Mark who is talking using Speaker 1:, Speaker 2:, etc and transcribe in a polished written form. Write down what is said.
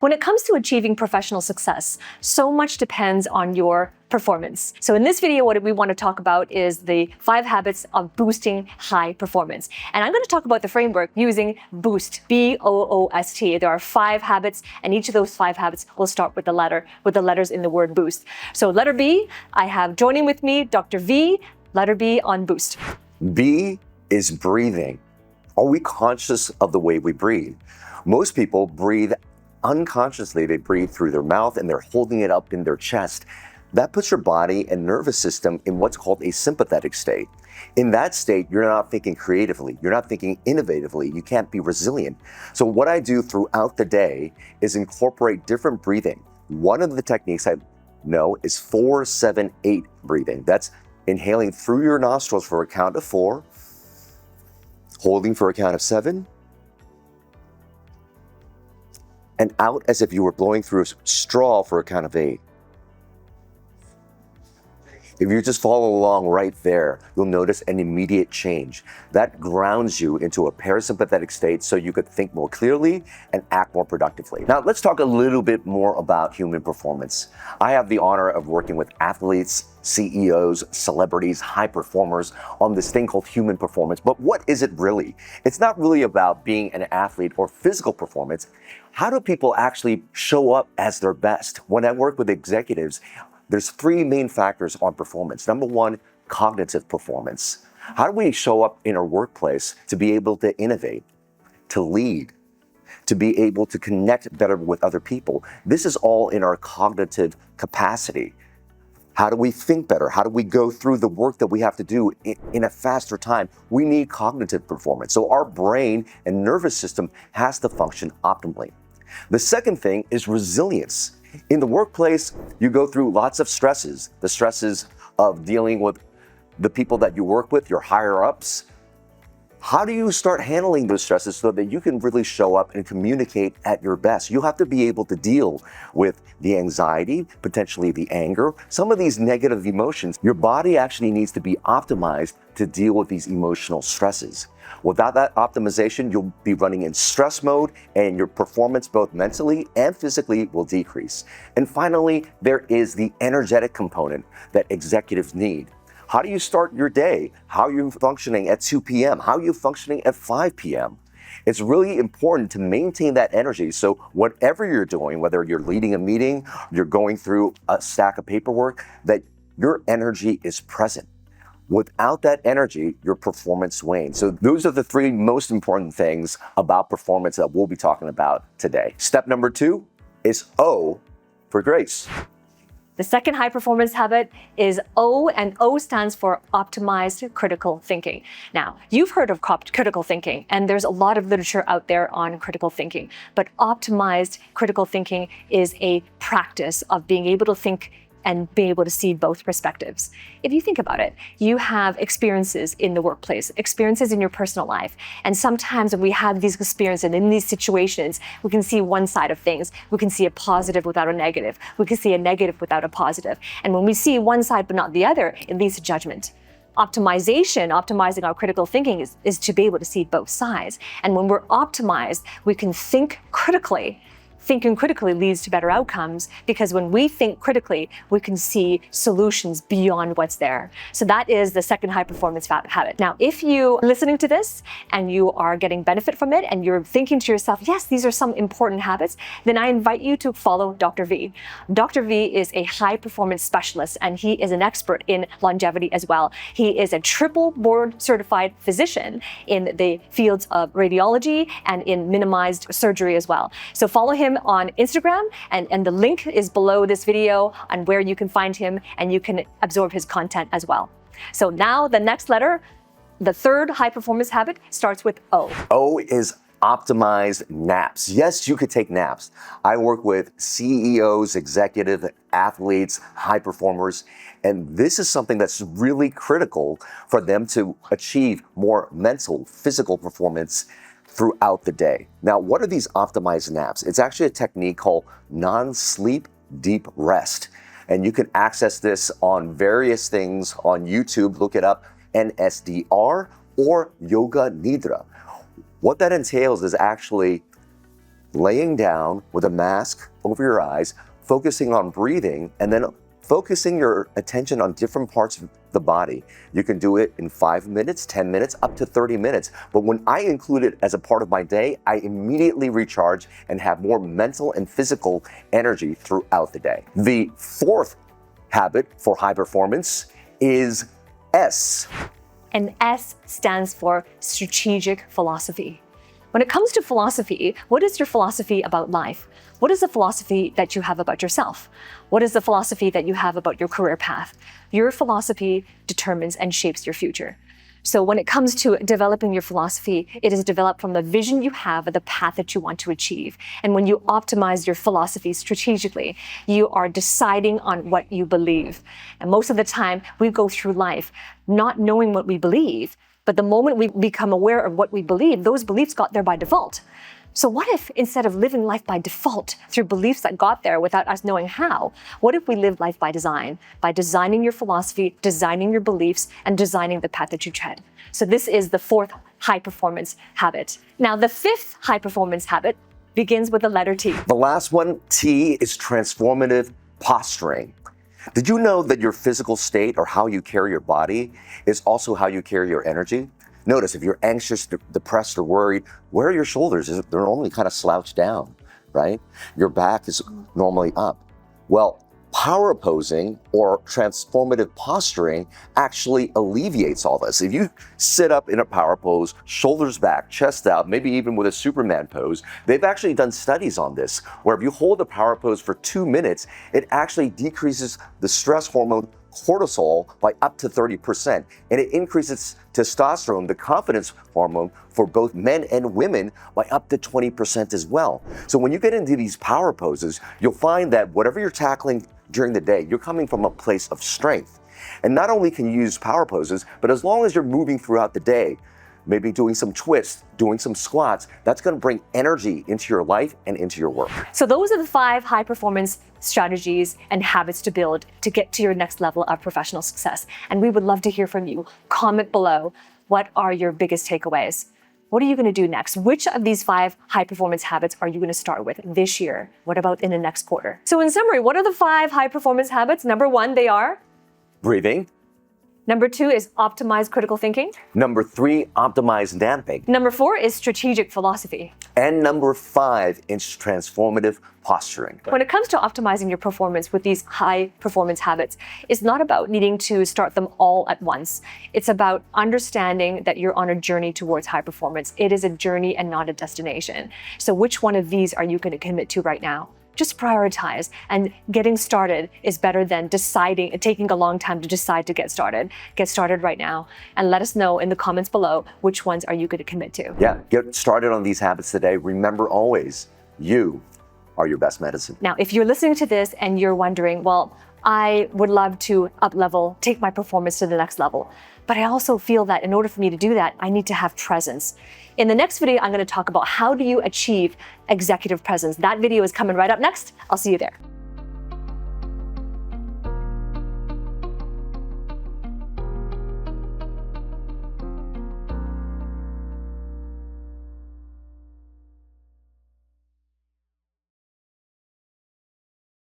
Speaker 1: When it comes to achieving professional success, so much depends on your performance. So in this video, what we want to talk about is the 5 habits of boosting high performance. And I'm going to talk about the framework using BOOST, B-O-O-S-T. There are 5 habits, and each of those 5 habits will start with the letters in the word boost. So letter B, I have joining with me Dr. V, letter B on boost.
Speaker 2: B is breathing. Are we conscious of the way we breathe? Most people breathe unconsciously. They breathe through their mouth and they're holding it up in their chest. That puts your body and nervous system in what's called a sympathetic state. In that state, you're not thinking creatively. You're not thinking innovatively. You can't be resilient. So what I do throughout the day is incorporate different breathing. One of the techniques I know is 4-7-8 breathing. That's inhaling through your nostrils for a count of 4, holding for a count of 7, and out as if you were blowing through a straw for a count of 8. If you just follow along right there, you'll notice an immediate change. That grounds you into a parasympathetic state so you could think more clearly and act more productively. Now, let's talk a little bit more about human performance. I have the honor of working with athletes, CEOs, celebrities, high performers on this thing called human performance. But what is it really? It's not really about being an athlete or physical performance. How do people actually show up as their best? When I work with executives, there's 3 main factors on performance. Number 1, cognitive performance. How do we show up in our workplace to be able to innovate, to lead, to be able to connect better with other people? This is all in our cognitive capacity. How do we think better? How do we go through the work that we have to do in a faster time? We need cognitive performance. So our brain and nervous system has to function optimally. The second thing is resilience. In the workplace, you go through lots of stresses. The stresses of dealing with the people that you work with, your higher ups. How do you start handling those stresses so that you can really show up and communicate at your best? You have to be able to deal with the anxiety, potentially the anger, some of these negative emotions. Your body actually needs to be optimized to deal with these emotional stresses. Without that optimization, you'll be running in stress mode and your performance both mentally and physically will decrease. And finally, there is the energetic component that executives need. How do you start your day? How are you functioning at 2 p.m.? How are you functioning at 5 p.m.? It's really important to maintain that energy. So whatever you're doing, whether you're leading a meeting, you're going through a stack of paperwork, that your energy is present. Without that energy, your performance wanes. So those are the 3 most important things about performance that we'll be talking about today. Step number 2 is O for grace.
Speaker 1: The second high performance habit is O, and O stands for optimized critical thinking. Now, you've heard of critical thinking, and there's a lot of literature out there on critical thinking, but optimized critical thinking is a practice of being able to think and be able to see both perspectives. If you think about it, you have experiences in the workplace, experiences in your personal life. And sometimes when we have these experiences and in these situations, we can see one side of things. We can see a positive without a negative. We can see a negative without a positive. And when we see one side but not the other, it leads to judgment. Optimizing our critical thinking is to be able to see both sides. And when we're optimized, we can think critically. Thinking critically leads to better outcomes because when we think critically, we can see solutions beyond what's there. So that is the second high performance habit. Now, if you're listening to this and you are getting benefit from it and you're thinking to yourself, yes, these are some important habits, then I invite you to follow Dr. V. Dr. V is a high performance specialist and he is an expert in longevity as well. He is a triple board certified physician in the fields of radiology and in minimized surgery as well. So follow him on Instagram, and the link is below this video on where you can find him and you can absorb his content as well. So now the next letter, the third high performance habit, starts with O.
Speaker 2: O is optimize naps. Yes, you could take naps. I work with CEOs, executive athletes, high performers, and this is something that's really critical for them to achieve more mental, physical performance throughout the day. Now, what are these optimized naps? It's actually a technique called non-sleep deep rest. And you can access this on various things on YouTube. Look it up, NSDR or Yoga Nidra. What that entails is actually laying down with a mask over your eyes, focusing on breathing, and then focusing your attention on different parts of the body. You can do it in 5 minutes, 10 minutes, up to 30 minutes. But when I include it as a part of my day, I immediately recharge and have more mental and physical energy throughout the day. The fourth habit for high performance is S.
Speaker 1: And S stands for strategic philosophy. When it comes to philosophy, what is your philosophy about life? What is the philosophy that you have about yourself? What is the philosophy that you have about your career path? Your philosophy determines and shapes your future. So when it comes to developing your philosophy, it is developed from the vision you have of the path that you want to achieve. And when you optimize your philosophy strategically, you are deciding on what you believe. And most of the time, we go through life not knowing what we believe, but the moment we become aware of what we believe, those beliefs got there by default. So what if instead of living life by default through beliefs that got there without us knowing how, what if we live life by design? By designing your philosophy, designing your beliefs, and designing the path that you tread. So this is the fourth high performance habit. Now the fifth high performance habit begins with the letter T.
Speaker 2: The last one, T, is transformative posturing. Did you know that your physical state or how you carry your body is also how you carry your energy? Notice if you're anxious, depressed, or worried, where are your shoulders? They're normally kind of slouched down, right? Your back is normally up. Well, power posing or transformative posturing actually alleviates all this. If you sit up in a power pose, shoulders back, chest out, maybe even with a Superman pose, they've actually done studies on this, where if you hold a power pose for 2 minutes, it actually decreases the stress hormone cortisol by up to 30%, and it increases testosterone, the confidence hormone, for both men and women by up to 20% as well. So when you get into these power poses, you'll find that whatever you're tackling during the day, you're coming from a place of strength. And not only can you use power poses, but as long as you're moving throughout the day, maybe doing some twists, doing some squats, that's going to bring energy into your life and into your work.
Speaker 1: So those are the 5 high performance strategies and habits to build to get to your next level of professional success. And we would love to hear from you. Comment below. What are your biggest takeaways? What are you going to do next? Which of these 5 high performance habits are you going to start with this year? What about in the next quarter? So in summary, what are the 5 high performance habits? Number 1, they are
Speaker 2: Breathing.
Speaker 1: Number 2 is optimize critical thinking.
Speaker 2: Number 3, optimize napping.
Speaker 1: Number 4 is strategic philosophy.
Speaker 2: And number 5 is transformative posturing.
Speaker 1: When it comes to optimizing your performance with these high performance habits, it's not about needing to start them all at once. It's about understanding that you're on a journey towards high performance. It is a journey and not a destination. So which one of these are you going to commit to right now? Just prioritize, and getting started is better than deciding and taking a long time to decide to get started. Get started right now and let us know in the comments below which ones are you going to commit to.
Speaker 2: Yeah, get started on these habits today. Remember always, you are your best medicine.
Speaker 1: Now, if you're listening to this and you're wondering, well, I would love to up-level, take my performance to the next level, but I also feel that in order for me to do that, I need to have presence. In the next video, I'm going to talk about how do you achieve executive presence. That video is coming right up next. I'll see you there.